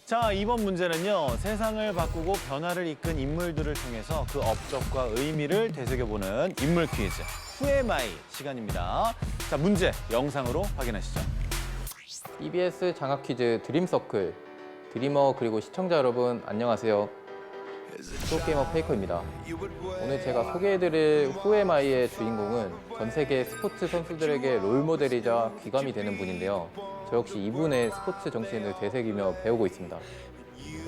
자, 이번 문제는요. 세상을 바꾸고 변화를 이끈 인물들을 통해서 그 업적과 의미를 되새겨보는 인물 퀴즈 후에마이 시간입니다. 자, 문제 영상으로 확인하시죠. EBS 장학 퀴즈 드림서클 드리머 그리고 시청자 여러분 안녕하세요. 프로게이머 페이커입니다. 오늘 제가 소개해드릴 후에마이의 주인공은 전 세계 스포츠 선수들에게 롤모델이자 귀감이 되는 분인데요. 저 역시 이분의 스포츠 정신을 되새기며 배우고 있습니다.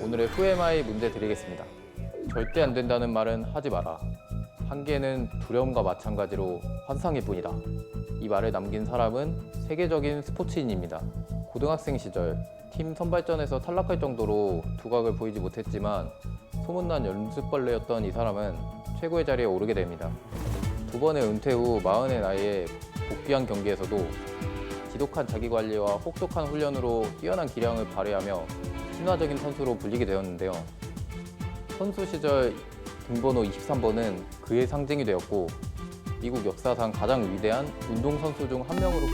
오늘의 후에마이 문제 드리겠습니다. 절대 안 된다는 말은 하지 마라. 한계는 두려움과 마찬가지로 환상일 뿐이다. 이 말을 남긴 사람은 세계적인 스포츠인입니다. 고등학생 시절 팀 선발전에서 탈락할 정도로 두각을 보이지 못했지만 소문난 연습벌레였던 이 사람은 최고의 자리에 오르게 됩니다. 두 번의 은퇴 후 40의 나이에 복귀한 경기에서도 지독한 자기관리와 혹독한 훈련으로 뛰어난 기량을 발휘하며 신화적인 선수로 불리게 되었는데요. 선수 시절 등번호 23번은 그의 상징이 되었고 미국 역사상 가장 위대한 운동선수 중 한 명으로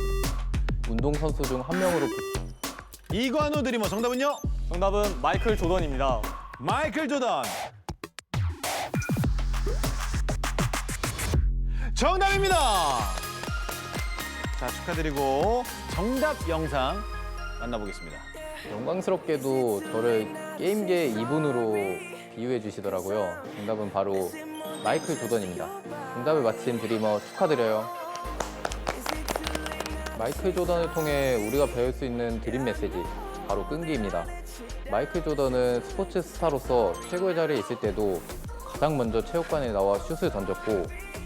이관우 드리머 정답은요? 정답은 마이클 조던입니다. 마이클 조던. 정답입니다. 자, 축하드리고 정답 영상 만나보겠습니다. 영광스럽게도 저를 게임계의 이분으로 비유해 주시더라고요. 정답은 바로 마이클 조던입니다. 정답을 맞힌 드리머 축하드려요. 마이클 조던을 통해 우리가 배울 수 있는 드림 메시지, 바로 끈기입니다. 마이클 조던은 스포츠 스타로서 최고의 자리에 있을 때도 가장 먼저 체육관에 나와 슛을 던졌고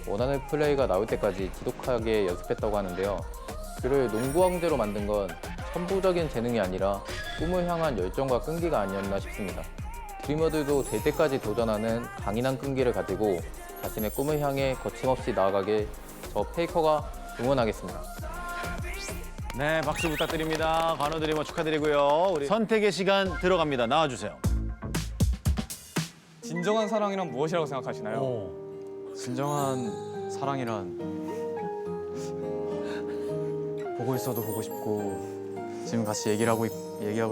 원하는 플레이가 나올 때까지 지독하게 연습했다고 하는데요. 그를 농구 왕제로 만든 건 천부적인 재능이 아니라 꿈을 향한 열정과 끈기가 아니었나 싶습니다. 드리머들도 될 때까지 도전하는 강인한 끈기를 가지고 자신의 꿈을 향해 거침없이 나아가길 저 페이커가 응원하겠습니다. 네, 박수 부탁드립니다. 관우 드리머 축하드리고요. 우리 선택의 시간 들어갑니다. 나와주세요. 진정한 사랑이란 무엇이라고 생각하시나요? 진정한 사랑이란 보고 있어도 보고 싶고 지금 같이 얘기하고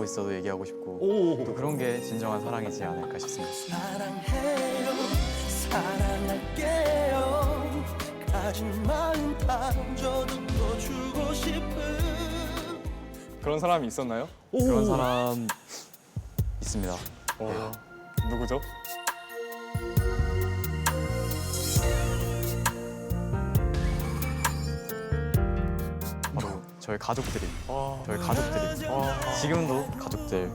있어도 얘기하고 싶고 또 그런 게 진정한 사랑이지 않을까 싶습니다. 사랑해요 사랑할게요 가진 마음 다 던져도 더 주고 싶은 그런 사람이 있었나요? 그런 사람 있습니다. 누구죠? 바로 저희 가족들이 지금도 가족들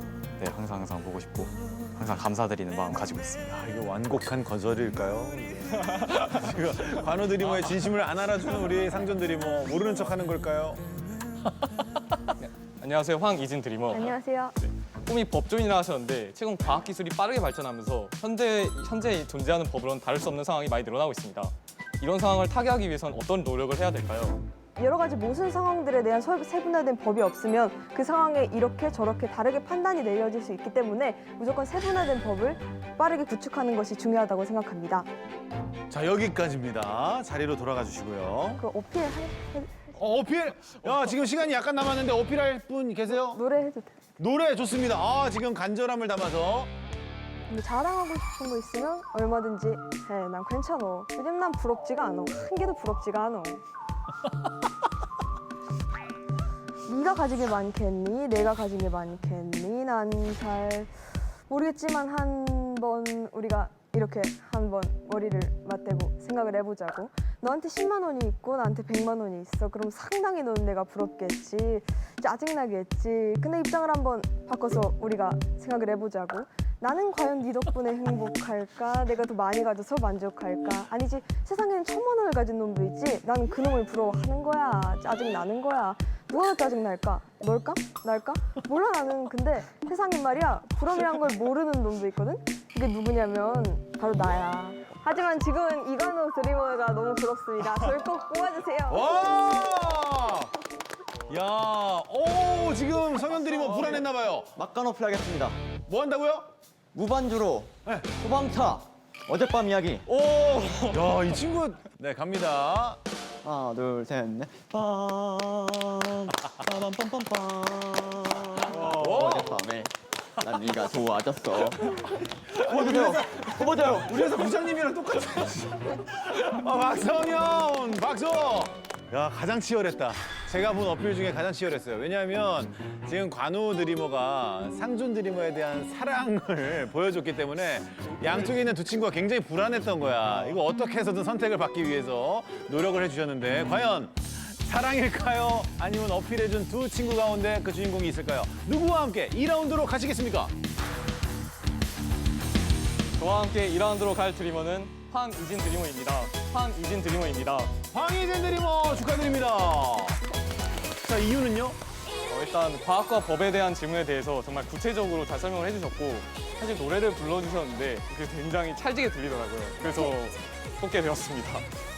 항상 보고 싶고 항상 감사드리는 마음 가지고 있습니다. 아, 이거 완곡한 거절일까요? 지금 관우 드리머의 진심을 안 알아주는 우리 상전 드리머 모르는 척하는 걸까요? 안녕하세요, 황이진 드리머. 안녕하세요. 꿈이 법조인이라 하셨는데 최근 과학기술이 빠르게 발전하면서 현재 존재하는 법으로는 다를 수 없는 상황이 많이 늘어나고 있습니다. 이런 상황을 타개하기 위해서는 어떤 노력을 해야 될까요? 여러 가지 모순 상황들에 대한 세분화된 법이 없으면 그 상황에 이렇게 저렇게 다르게 판단이 내려질 수 있기 때문에 무조건 세분화된 법을 빠르게 구축하는 것이 중요하다고 생각합니다. 자, 여기까지입니다. 자리로 돌아가 주시고요. 그 어필 어필! 야, 지금 시간이 약간 남았는데 어필할 분 계세요? 노래 해도 돼. 노래 좋습니다. 아, 지금 간절함을 담아서. 근데 자랑하고 싶은 거 있으면 얼마든지 해. 난 괜찮어. 왜냐면 난 부럽지가 않아. 한 개도 부럽지가 않아. 네가 가진 게 많겠니? 내가 가진 게 많겠니? 난 잘 모르겠지만 한번 우리가 이렇게 한번 머리를 맞대고 생각을 해보자고. 너한테 10만 원이 있고 나한테 100만 원이 있어. 그럼 상당히 넌 내가 부럽겠지. 짜증나겠지. 근데 입장을 한번 바꿔서 우리가 생각을 해보자고. 나는 과연 네 덕분에 행복할까? 내가 더 많이 가져서 만족할까? 아니지, 세상에는 1000만 원을 가진 놈도 있지. 나는 그 놈을 부러워하는 거야. 짜증나는 거야. 누가 더 짜증날까? 널까? 날까? 몰라 나는. 근데 세상에 말이야, 부러움이란 걸 모르는 놈도 있거든? 그게 누구냐면 바로 나야. 하지만 지금은 이관우 드리머가 너무 부럽습니다. 저를 꼭 뽑아주세요. 와! 야, 오, 지금 성현 드리머 불안했나 봐요. 막간 어필하겠습니다. 뭐 한다고요? 무반주로 소방차 어젯밤 이야기. 오! 야, 이 친구. 네, 갑니다. 하나 둘 셋 넷. 빰 빠밤빰빰빰. 어젯밤에 난 네가 좋아졌어. 뽑아주세요. 뽑아줘요. 우리 회사 부장님이랑 똑같아. 박성현 박수. 야 가장 치열했다. 제가 본 어필 중에 가장 치열했어요. 왜냐하면 지금 관우 드리머가 상준 드리머에 대한 사랑을 보여줬기 때문에 양쪽에 있는 두 친구가 굉장히 불안했던 거야. 이거 어떻게 해서든 선택을 받기 위해서 노력을 해주셨는데 과연 사랑일까요? 아니면 어필해준 두 친구 가운데 그 주인공이 있을까요? 누구와 함께 2라운드로 가시겠습니까? 저와 함께 2라운드로 갈 드리머는 황이진 드리머입니다. 황이진 드리머입니다. 황희진 드리머 축하드립니다. 자 이유는요? 일단 과학과 법에 대한 질문에 대해서 정말 구체적으로 잘 설명을 해주셨고 사실 노래를 불러주셨는데 그게 굉장히 찰지게 들리더라고요. 그래서 뽑게 되었습니다.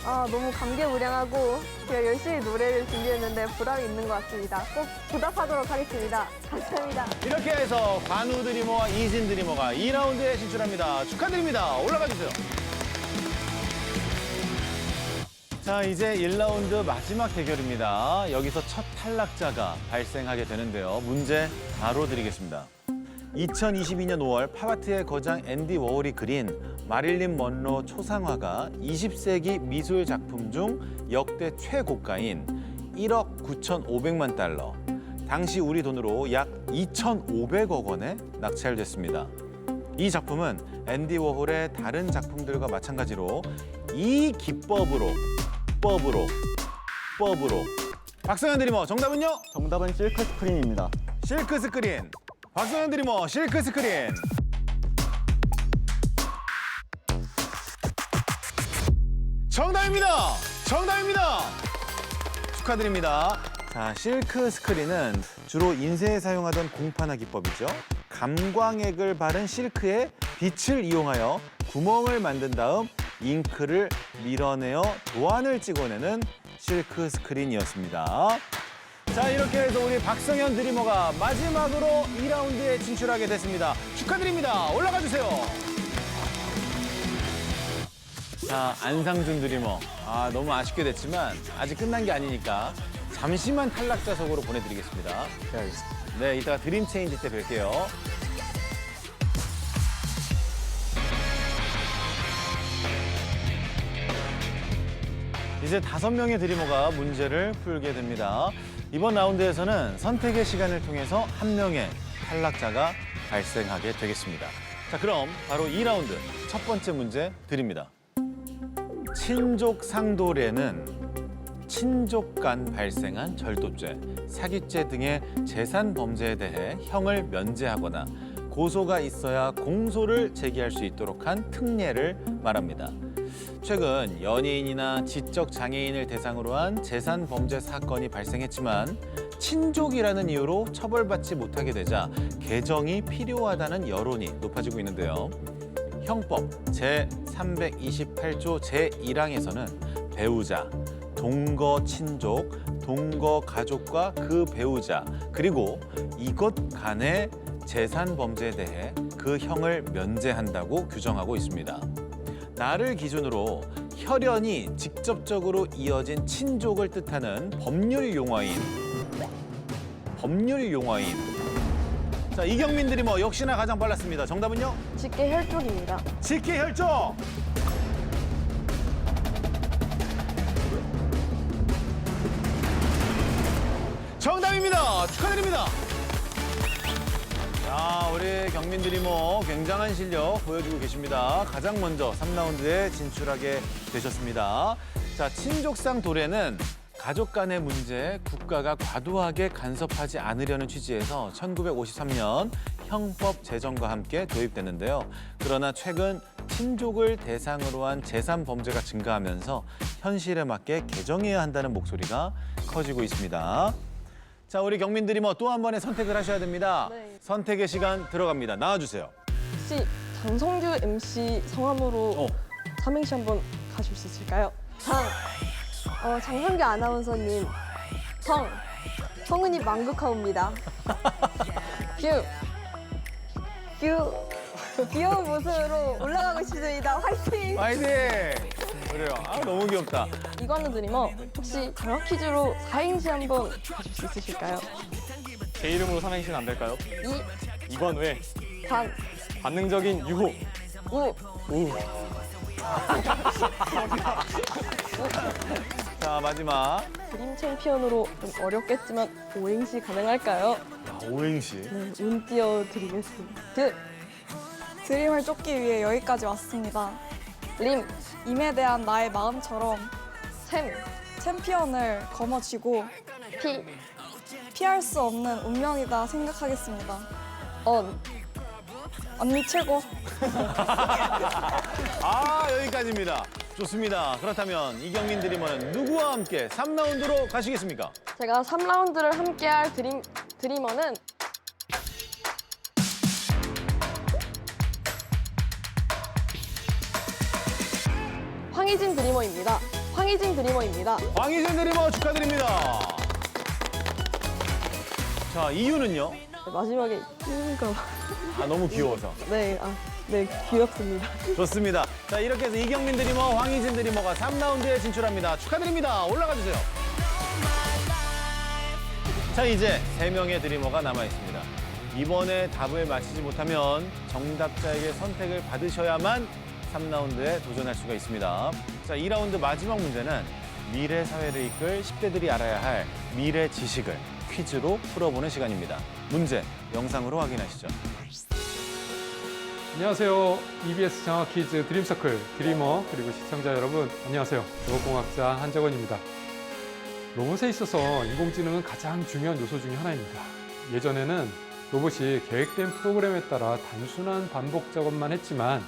아, 너무 감개무량하고 제가 열심히 노래를 준비했는데 보람이 있는 것 같습니다. 꼭 보답하도록 하겠습니다. 감사합니다. 이렇게 해서 관우 드리머와 이진 드리머가 2라운드에 진출합니다. 축하드립니다. 올라가 주세요. 자, 이제 1라운드 마지막 대결입니다. 여기서 첫 탈락자가 발생하게 되는데요. 문제 바로 드리겠습니다. 2022년 5월 팝아트의 거장 앤디 워홀이 그린 마릴린 먼로 초상화가 20세기 미술 작품 중 역대 최고가인 1억 9,500만 달러, 당시 우리 돈으로 약 2,500억 원에 낙찰됐습니다. 이 작품은 앤디 워홀의 다른 작품들과 마찬가지로 이 기법으로 박성현 드리머 정답은요? 정답은 실크 스크린입니다. 실크 스크린. 박성현 드리머 실크 스크린. 정답입니다. 정답입니다. 축하드립니다. 자, 실크 스크린은 주로 인쇄에 사용하던 공판화 기법이죠. 감광액을 바른 실크에 빛을 이용하여 구멍을 만든 다음 잉크를 밀어내어 도안을 찍어내는 실크 스크린이었습니다. 자, 이렇게 해서 우리 박성현 드리머가 마지막으로 2라운드에 진출하게 됐습니다. 축하드립니다. 올라가 주세요. 자, 안상준 드리머. 아, 너무 아쉽게 됐지만 아직 끝난 게 아니니까 잠시만 탈락자석으로 보내드리겠습니다. 네, 알겠습니다. 네, 이따가 드림 체인지 때 뵐게요. 이제 5명의 드리머가 문제를 풀게 됩니다. 이번 라운드에서는 선택의 시간을 통해서 1명의 탈락자가 발생하게 되겠습니다. 자, 그럼 바로 2라운드 첫 번째 문제 드립니다. 친족 상도례는 친족 간 발생한 절도죄, 사기죄 등의 재산 범죄에 대해 형을 면제하거나 고소가 있어야 공소를 제기할 수 있도록 한 특례를 말합니다. 최근 연예인이나 지적 장애인을 대상으로 한 재산 범죄 사건이 발생했지만 친족이라는 이유로 처벌받지 못하게 되자 개정이 필요하다는 여론이 높아지고 있는데요. 형법 제328조 제1항에서는 배우자, 동거 친족, 동거 가족과 그 배우자, 그리고 이것 간의 재산 범죄에 대해 그 형을 면제한다고 규정하고 있습니다. 나를 기준으로 혈연이 직접적으로 이어진 친족을 뜻하는 법률 용어인. 자, 이경민 드리머 역시나 가장 빨랐습니다. 정답은요? 직계혈족입니다. 직계혈족. 정답입니다. 축하드립니다. 자, 우리 경민 드리머 굉장한 실력 보여주고 계십니다. 가장 먼저 3라운드에 진출하게 되셨습니다. 자, 친족상 도례는 가족 간의 문제에 국가가 과도하게 간섭하지 않으려는 취지에서 1953년 형법 제정과 함께 도입됐는데요. 그러나 최근 친족을 대상으로 한 재산 범죄가 증가하면서 현실에 맞게 개정해야 한다는 목소리가 커지고 있습니다. 자, 우리 경민 드리머 또 한 번의 선택을 하셔야 됩니다. 네. 선택의 시간 들어갑니다. 나와주세요. 혹시 장성규 MC 성함으로 삼행시 한번 가실 수 있을까요? 장성규 아나운서님 성은이 망극하옵니다. 귀여운 모습으로 올라가고 싶습니다. 화이팅! 화이팅! 그래요. 아, 너무 귀엽다. 이관우 드리머 혹시 장학 퀴즈로 4행시 한번 가실 수 있으실까요? 제 이름으로 삼행시는 안 될까요? 이관우의 반, 반능적인 유호. 우, 자, 마지막. 드림 챔피언으로 좀 어렵겠지만 오행시 가능할까요? 오행시. 네, 운 띄워드리겠습니다. 드림을 쫓기 위해 여기까지 왔습니다. 림, 임에 대한 나의 마음처럼 챔, 챔피언을 거머쥐고 피, 피할 수 없는 운명이다 생각하겠습니다. 언. 언니 최고. 아, 여기까지입니다. 좋습니다. 그렇다면 이경민 드리머는 누구와 함께 3라운드로 가시겠습니까? 제가 3라운드를 함께할 드리머는 황희진 드리머입니다. 황희진 드리머입니다. 황희진 드리머 축하드립니다. 자, 이유는요? 마지막에 이유가 아, 너무 귀여워서. 네, 네 귀엽습니다. 좋습니다. 자, 이렇게 해서 이경민 드리머, 황희진 드리머가 3라운드에 진출합니다. 축하드립니다. 올라가 주세요. 자, 이제 3명의 드리머가 남아 있습니다. 이번에 답을 맞히지 못하면 정답자에게 선택을 받으셔야만 3라운드에 도전할 수가 있습니다. 자, 2라운드 마지막 문제는 미래 사회를 이끌 10대들이 알아야 할 미래 지식을 퀴즈로 풀어보는 시간입니다. 문제 영상으로 확인하시죠. 안녕하세요. EBS 장학 퀴즈 드림서클 드리머 그리고 시청자 여러분 안녕하세요. 로봇공학자 한정원입니다. 로봇에 있어서 인공지능은 가장 중요한 요소 중에 하나입니다. 예전에는 로봇이 계획된 프로그램에 따라 단순한 반복 작업만 했지만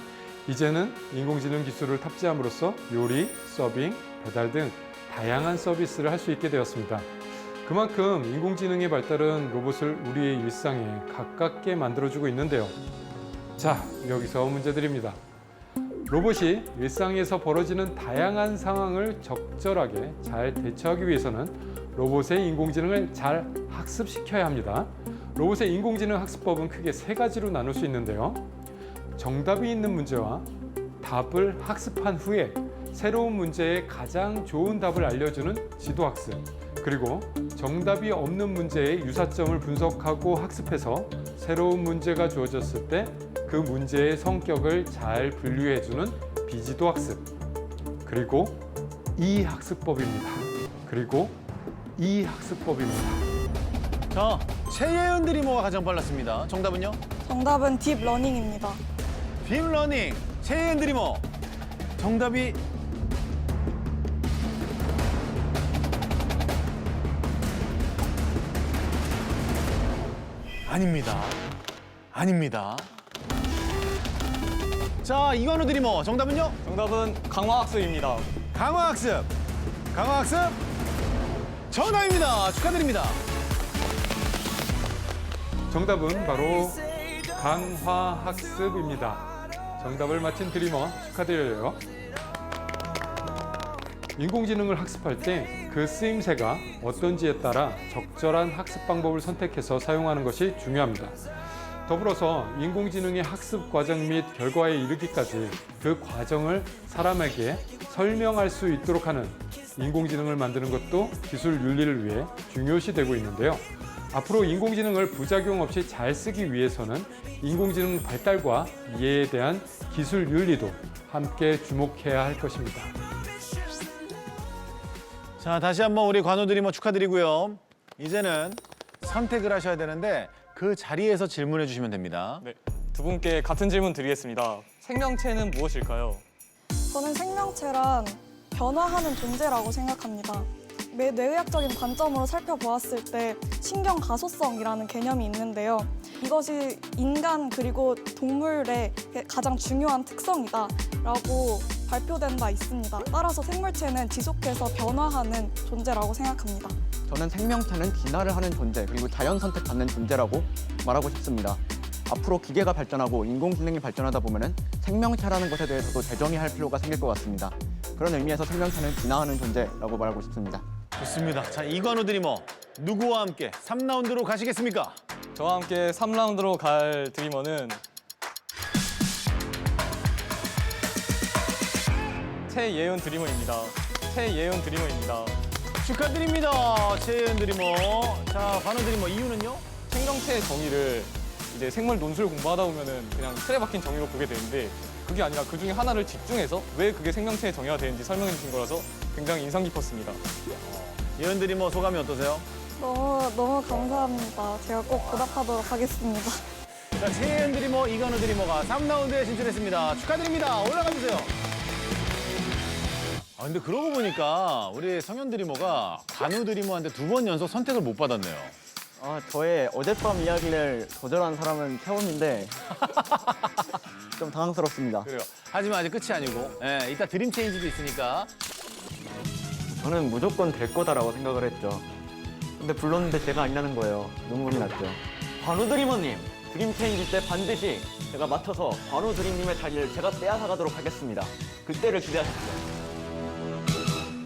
이제는 인공지능 기술을 탑재함으로써 요리, 서빙, 배달 등 다양한 서비스를 할 수 있게 되었습니다. 그만큼 인공지능의 발달은 로봇을 우리의 일상에 가깝게 만들어주고 있는데요. 자, 여기서 문제 드립니다. 로봇이 일상에서 벌어지는 다양한 상황을 적절하게 잘 대처하기 위해서는 로봇의 인공지능을 잘 학습시켜야 합니다. 로봇의 인공지능 학습법은 크게 3가지로 나눌 수 있는데요. 정답이 있는 문제와 답을 학습한 후에 새로운 문제에 가장 좋은 답을 알려주는 지도학습, 그리고 정답이 없는 문제의 유사점을 분석하고 학습해서 새로운 문제가 주어졌을 때 그 문제의 성격을 잘 분류해주는 비지도 학습, 그리고 이 학습법입니다. 자, 최예은 드리머가 가장 빨랐습니다. 정답은요? 정답은 딥러닝입니다. 딥러닝 최예은 드리머. 정답이 아닙니다. 자, 이관우 드리머. 정답은요? 정답은 강화학습입니다. 강화학습. 정답입니다. 축하드립니다. 정답은 바로 강화학습입니다. 정답을 맞힌 드리머 축하드려요. 인공지능을 학습할 때 그 쓰임새가 어떤지에 따라 적절한 학습 방법을 선택해서 사용하는 것이 중요합니다. 더불어서 인공지능의 학습 과정 및 결과에 이르기까지 그 과정을 사람에게 설명할 수 있도록 하는 인공지능을 만드는 것도 기술 윤리를 위해 중요시되고 있는데요. 앞으로 인공지능을 부작용 없이 잘 쓰기 위해서는 인공지능 발달과 이해에 대한 기술 윤리도 함께 주목해야 할 것입니다. 자, 다시 한번 우리 관우 드리머 축하드리고요. 이제는 선택을 하셔야 되는데 그 자리에서 질문해 주시면 됩니다. 네, 두 분께 같은 질문 드리겠습니다. 생명체는 무엇일까요? 저는 생명체란 변화하는 존재라고 생각합니다. 뇌의학적인 관점으로 살펴보았을 때 신경 가소성이라는 개념이 있는데요. 이것이 인간 그리고 동물의 가장 중요한 특성이다라고 발표된 바 있습니다. 따라서 생물체는 지속해서 변화하는 존재라고 생각합니다. 저는 생명체는 진화를 하는 존재 그리고 자연 선택받는 존재라고 말하고 싶습니다. 앞으로 기계가 발전하고 인공지능이 발전하다 보면은 생명체라는 것에 대해서도 재정의 할 필요가 생길 것 같습니다. 그런 의미에서 생명체는 진화하는 존재라고 말하고 싶습니다. 좋습니다. 자, 이관우 드리머 누구와 함께 3라운드로 가시겠습니까? 저와 함께 3라운드로 갈 드리머는 최예은 드리머입니다. 축하드립니다. 최예은 드리머. 자, 관우 드리머 이유는요? 생명체의 정의를 이제 생물 논술 공부하다 보면은 그냥 틀에 박힌 정의로 보게 되는데 그게 아니라 그 중에 하나를 집중해서 왜 그게 생명체의 정의가 되는지 설명해 주신 거라서 굉장히 인상 깊었습니다. 예은 드리머 소감이 어떠세요? 너무 감사합니다. 제가 꼭 보답하도록 하겠습니다. 자, 최예은 드리머, 이건우 드리머가 3라운드에 진출했습니다. 축하드립니다. 올라가 주세요. 아, 근데 그러고 보니까 우리 성현 드리머가 관우 드리머한테 2번 연속 선택을 못 받았네요. 저의 어젯밤 이야기를 거절한 사람은 태원인데 좀 당황스럽습니다. 그래요. 하지만 아직 끝이 아니고, 예, 이따 드림 체인지도 있으니까. 저는 무조건 될 거다라고 생각을 했죠. 근데 불렀는데 제가 아니라는 거예요. 눈물이 났죠. 관우 드리머님, 드림 체인지 때 반드시 제가 맡아서 관우 드림님의 자리를 제가 빼앗아가도록 하겠습니다. 그때를 기대하십시오.